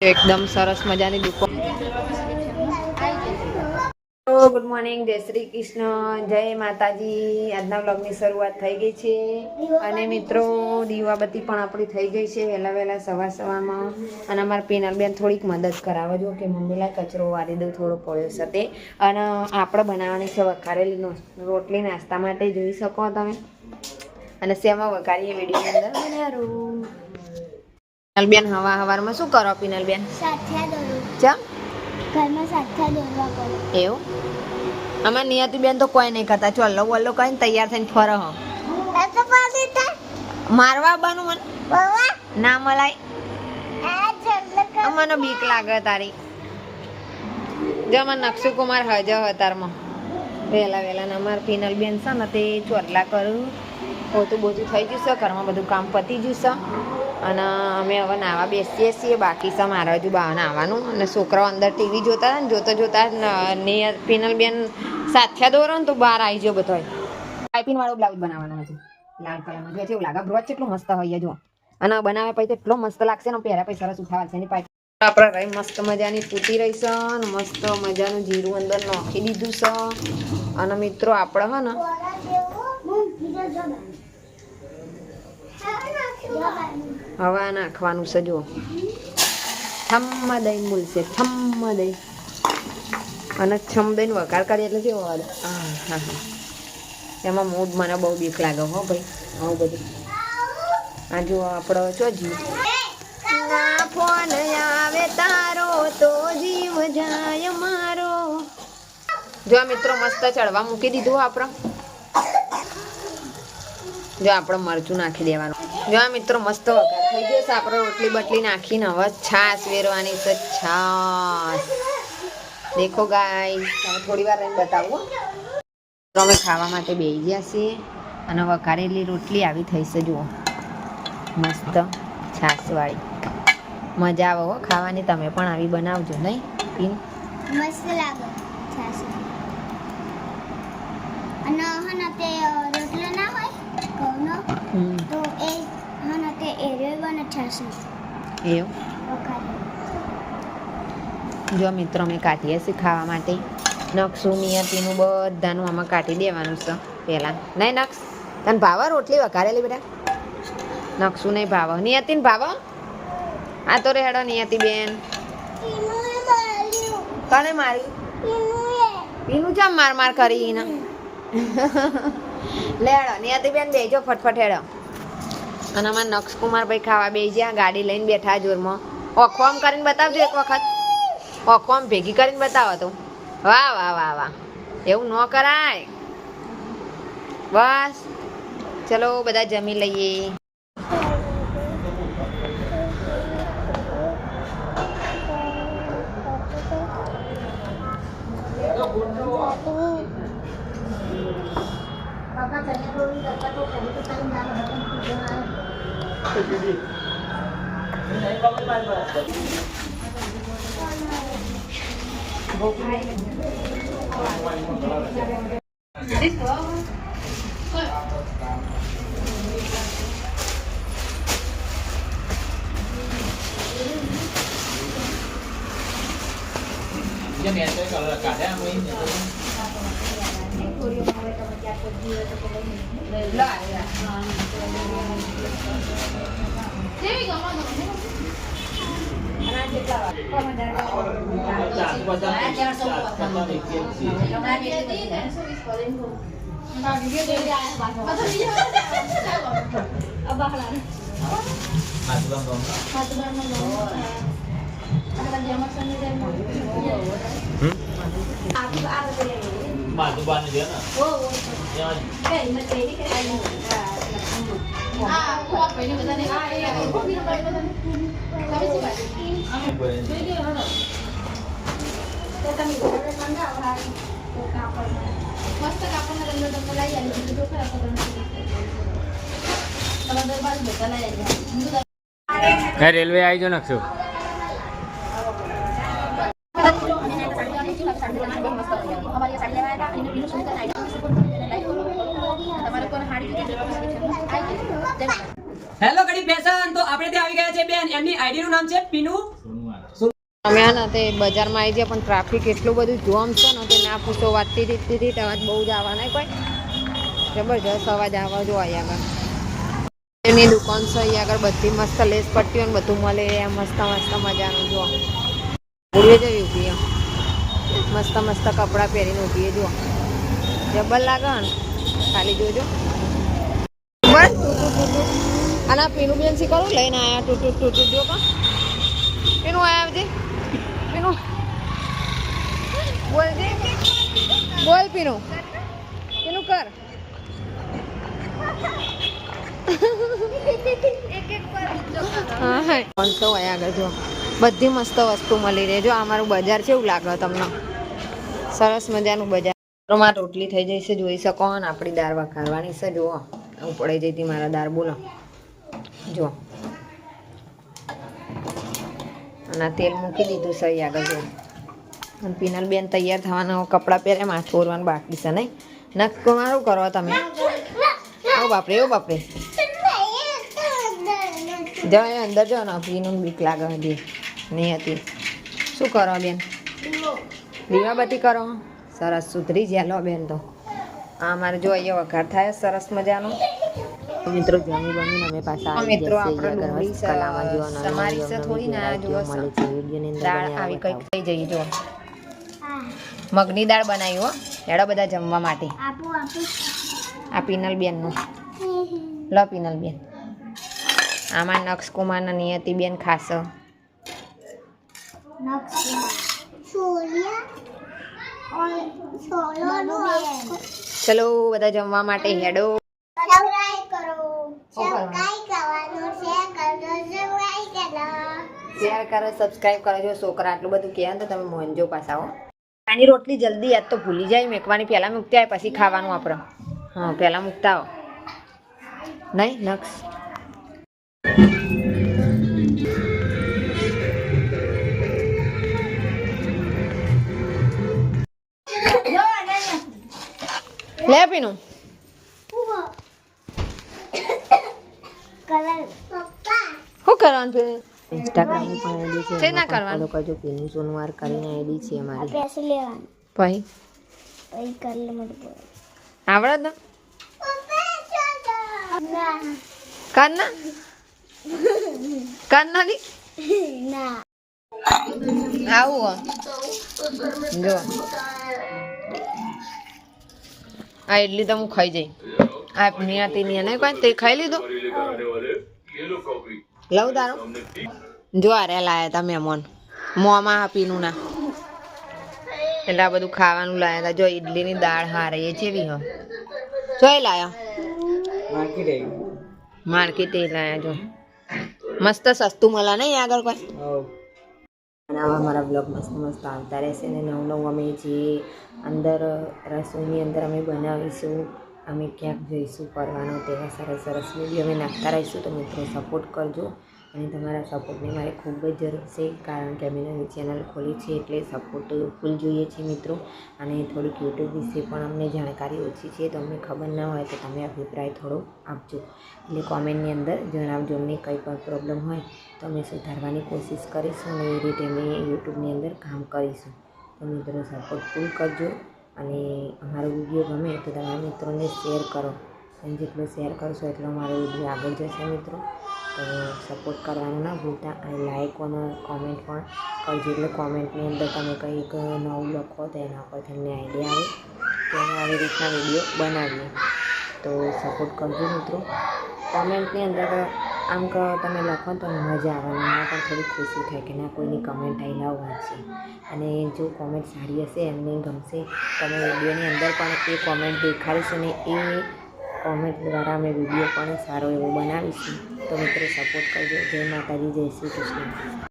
એકદમ સરસ મજાની દુકાન. ગુડ મોર્નિંગ, જય શ્રી કૃષ્ણ, જય માતાજી. આજના વ્લોગની શરૂઆત થઈ ગઈ છે અને મિત્રો દીવાબત્તી પણ આપણી થઈ ગઈ છે વહેલા સવારમાં. અને અમારા પીનલબેન થોડીક મદદ કરાવે જો કે મમ્મીલા કચરો વારી દઉં થોડો પડ્યો છે તે. અને આપણે બનાવવાની છે વઘારેલી રોટલી નાસ્તા માટે જોઈ શકો તમે. અને શેમાં વઘારીએ વિડીયોની અંદર બનાવું. પીનલબેન હવારમાં શું કરો પીનલબેન? સાથિયા દોરું. ચા ઘરમાં સાથિયા દોરવા પડે. એવું અમાર નિયતિબેન તો કોઈ નહીં કરતા. ચલો વલ્લો કહીને તૈયાર થઈને ફરે હો. તો પાછી તા મારવા બનું મને બાવા ના મલાય. આ જલ્દ મને બીક લાગે તારી. જો મને નક્ષુકુમાર હજ હતારમાં વહેલા ને અમાર પીનલબેન છે ને તે ચોરલા કરું પોતું બોતું થઈ ગયું છે. ઘરમાં બધું કામ પતી ગયું છે અને અમે હવે નાવા બેસીએ છીએ. બાકી છે મારે હજુ બહાર નાવાનું. અને છોકરાઓ અંદર ટીવી જોતા હતા ને જોતા પીનલબેન સાથિયા દોરો ને તો બહાર આવી ગયો બધો. પાઇપિંગ વાળો બ્લાઉઝ બનાવવાનો હતો લાલ કલરનો. જો એવું લાગે બ્રોચ કેટલો મસ્ત હોય જો. અને બનાવે પછી એટલો મસ્ત લાગશે ને પહેરા પછી સરસ ઉઠાવા છે. એની પાઇપિંગ આપણે રહી મસ્ત મજાની ફૂટી રહી છે અને મસ્ત મજાનું જીરું અંદર નાખી દીધું છે. અને મિત્રો આપણે હે ને હવે નાખવાનું છે જો છમ્મ દઈને બોલશે છમ્મ દઈ. અને છમ દઈને વઘાર કરીએ એટલે કેવો અવાજ. હા એમાં મૂડ મને બહુ બીક લાગે હો ભાઈ આવું બધું. આ જો આપણો ચો જીવ ના ફોન આવે તારો તો જીવ જાય મારો. જો મિત્રો મસ્ત ચડવા મૂકી દીધું આપણે. જો આપણે મરચું નાખી દેવાનું. જો આ મિત્રો મસ્ત વઘાર થઈ ગયો છે. આપણે રોટલી બટલી નાખીને હવે છાશ વેરવાની છે. છાશ દેખો ગાય તમે થોડી વાર રહીને બતાવો. તો અમે ખાવા માટે બેસી ગયા છીએ અને વઘારેલી રોટલી આવી થઈ છે જુઓ મસ્ત છાશવાળી. મજા આવે હો ખાવાની. તમે પણ આવી બનાવજો નહીં પીન? મસ્ત લાગે છાશ. અને હને તે રોટલો ના હોય ઘઉંનો તો એ હને તે એરિયો બને છાશ એવું. જો મિત્રો અમે કાઢીએ છીએ ખાવા માટે. નક્ષું નિયતિનું બધાનું આમાં કાઢી દેવાનું છે પહેલાં. નહીં નક્ષ તને ભાવ રોટલી વઘારેલી બેટા? નક્ષું નહીં ભાવ. નિયતિને ભાવ? આ તો રેડો નિયતિ બેન. કને મારી પીનું ચમ માર કરીને લેડો નિયતિ બેન બેજો ફટફટ હેડો. અને અમારા નક્ષકુમાર ભાઈ ખાવા બેસી ગયા. ગાડી લઈને બેઠા જોરમાં. ઓખો આમ કરીને બતાવજો એક વખત. ઓખો આમ ભેગી કરીને બતાવો તો. વાહ વાહ વાહ વાહ એવું ન કરાય. બસ ચલો બધા જમી લઈએ. રેલવે આવી જો નાખશું. હેલો ગડી ફેશન. તો આપણે ત્યાં આવી ગયા છે બેન. એમની આઈડી નું નામ છે પીનુ અમે આ ને તે બજારમાં આવી ગયા પણ ટ્રાફિક એટલું બધું જોમ છે ને તે ના પૂછો વાતતી દીધી અવાજ બહુ જ આવવાના કોઈ જબરજસ્ત અવાજ આવવા જો અહીંયા આગળ એની દુકાન છે અહીંયા આગળ બધી મસ્ત લેસ પટ્ટીઓ ને બધું મળે મસ્ત મસ્ત મજાનું જો ઉડીએ જવી ઊભી મસ્ત મસ્ત કપડાં પહેરીને ઊભી જો જબર લાગે ને ખાલી જોજો બસ અને પીનું બેન શી કરું લઈને આવ્યા ટૂટું જો કા પીનું આવ્યા આવજે પીનું બોલજે બોલ પીનું પીનું કર હા તો આગળ જો બધી મસ્ત વસ્તુ મળી રહે જો અમારું બજાર છે એવું લાગે તમને સરસ મજાનું બજાર માં રોટલી થઈ જશે જોઈ શકો ને આપણી દાળ વઘારવાની છે જુઓ હું પડી જઈ હતી મારા દાળ બોલો જો અને તેલ મૂકી દીધું છે આગળ જો અને પીનલ બેન તૈયાર થવાના કપડાં પહેરે માથું ઓરવાનું બાકી છે નહીં નક્કો મારું કરો તમે ઓ બાપરે જાય અંદર જાઓ ને પીનું બીક લાગે હજી નહીં હતી શું કરો બેન દીવાબત્તી કરો સરસ સુધરી ગયા લો બેન તો અમારે જો અહીંયા વઘાર થાય સરસ મજાનો મિત્રો જમી બમીને અમે પાછા મિત્રો આપણે ડુંગળી કલામાં જોવાના તમારી છે થોડી ના જોવો મળે છે વિડિયોની અંદર દાળ આવી કંઈક થઈ જઈ જો મગની દાળ બનાવી હો એડા બધા જમવા માટે આ પીનલ બેનનું લો પીનલ બેન આમાં નક્ષ કુમાર ને નિયતિ બેન ખાસ ચલો બધા જમવા માટે હેડો શેર કરો સબસ્ક્રાઇબ કરો જો છોકરા આટલું બધું કહે તો તમે મોહનજો પાછા હો આની રોટલી જલ્દી યાદ તો ભૂલી જાય મેકવાની પહેલાં મૂકતા હોય પછી ખાવાનું આપણે હા પહેલાં મૂકતા હો નહીં નક્ષ લે પીનું શું કરવાનું છે ઇન્સ્ટાગ્રામની પણ આઈડી છે છે ના કરવાનું કરજો પીનું સોનવાર કરીને આઈડી છે અમારી પૈસે લેવાનું ભાઈ પછી કરી લે મને આવડે તો કારના કારના ના આવું જો આ ઇડલી તો હું ખાઈ જઈ આ નિયાતી નહીં કોઈ તે ખાઈ લીધું લઉં તારો જો અરે લાયા તા મહેમાન મોંમાં આપીનું ના એટલે આ બધું ખાવાનું લાયા હતા જો ઇડલીની દાળ હારે એ જેવી હો જોઈ લાયા માર્કેટ એ લાયા જો મસ્ત સસ્તું મળે નહીં આગળ કોઈ અને આવા મારા બ્લોગ મસ્ત મસ્ત આવતા રહેશે ને નવું અમે જે અંદર રસોઈની અંદર અમે બનાવીશું અમે ક્યાંક જઈશું કરવાનો તેવા સરસ સરસ વિડીયો અમે નાખતા રહીશું તો મિત્રો સપોર્ટ કરજો અને તમારા સપોર્ટની મારે ખૂબ જ જરૂર છે કારણ કે અમે નવી ચેનલ ખોલી છે એટલે સપોર્ટ ફૂલ જોઈએ છે મિત્રો અને થોડીક યુટ્યુબ વિશે પણ અમને જાણકારી ઓછી છે તો અમને ખબર ના હોય તો તમે અભિપ્રાય થોડો આપજો એટલે કોમેન્ટની અંદર જણાવજો અમને કંઈ પણ પ્રોબ્લેમ હોય તો અમે સુધારવાની કોશિશ કરીશું અને એ રીતે અમે યુટ્યુબની અંદર કામ કરીશું તો મિત્રો સપોર્ટ ફૂલ કરજો અને અમારો વિડીયો ગમે તો તમારા મિત્રોને શેર કરો અને જેટલો શેર કરશો એટલો અમારો વિડીયો આગળ જશે મિત્રો તો સપોર્ટ કરવાનું ના ભૂલતા અને લાઈક અને કોમેન્ટ પણ કરજો એટલે કોમેન્ટની અંદર તમે કંઈક નવું લખો તો એના પર તમને આઈડિયા આવે તો અમે આવી રીતના વિડીયો બનાવીએ તો સપોર્ટ કરજો મિત્રો કોમેન્ટની અંદર આમ કહો તમે લખો તો મજા આવવાની એમાં પણ થોડી ખુશી થાય કે ના કોઈની કમેન્ટ આવી લાવવા છે અને જો કોમેન્ટ સારી હશે એમને ગમશે તમે વિડીયોની અંદર પણ એ કોમેન્ટ દેખાડીશું ને એ કોમેન્ટ દ્વારા અમે વિડીયો પણ સારો એવો બનાવીશું તો મિત્રો સપોર્ટ કરજો જય માતાજી જય શ્રી કૃષ્ણ